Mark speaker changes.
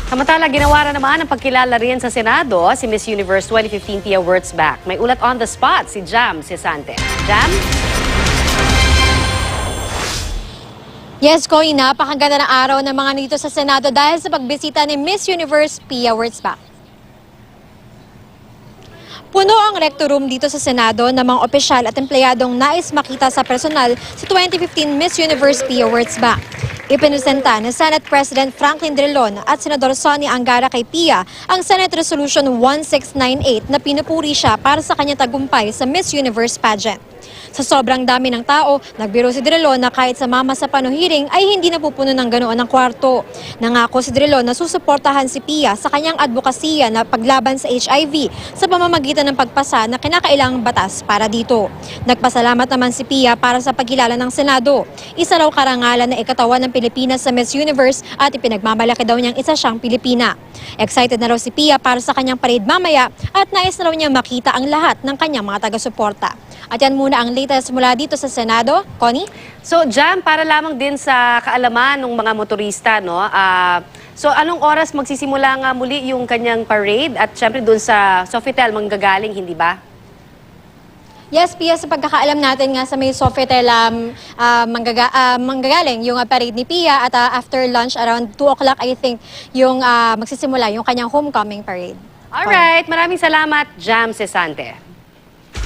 Speaker 1: Samantala, ginawa na naman ang pagkilala rin sa Senado si Miss Universe 2015 Pia Wurtzbach. May ulat on the spot si Jam Cesante. Jam?
Speaker 2: Yes, Koy, napakaganda ng araw ng mga nito sa Senado dahil sa pagbisita ni Miss Universe Pia Wurtzbach. Puno ang rector room dito sa Senado ng mga opisyal at empleyadong nais makita sa personal si 2015 Miss Universe Pia Wurtzbach. Ipinesenta ni Senate President Franklin Drilon at Senador Sonny Angara kay Pia ang Senate Resolution 1698 na pinupuri siya para sa kanyang tagumpay sa Miss Universe pageant. Sa sobrang dami ng tao, nagbiro si Drilon na kahit sa mama sa panuhiring ay hindi napupuno ng ganoon ang kwarto. Nangako si Drilon na susuportahan si Pia sa kanyang advokasya na paglaban sa HIV sa pamamagitan ng pagpasa na kinakailangang batas para dito. Nagpasalamat naman si Pia para sa pagkilala ng Senado. Isa raw karangalan na ikatawan ng Pilipinas sa Miss Universe at ipinagmamalaki daw niyang isa siyang Pilipina. Excited na raw si Pia para sa kanyang parade mamaya at nais na raw niya makita ang lahat ng kanyang mga taga-suporta. At yan muna ang latest mula dito sa Senado. Connie?
Speaker 1: So, Jam, para lamang din sa kaalaman ng mga motorista, no? So, anong oras magsisimula nga muli yung kanyang parade? At syempre doon sa Sofitel manggagaling, hindi ba?
Speaker 2: Yes, Pia, sa pagkakaalam natin nga sa may Sofitel manggagaling yung parade ni Pia at after lunch around 2 o'clock I think yung magsisimula yung kanyang homecoming parade.
Speaker 1: Alright, maraming salamat, Jam Cesante.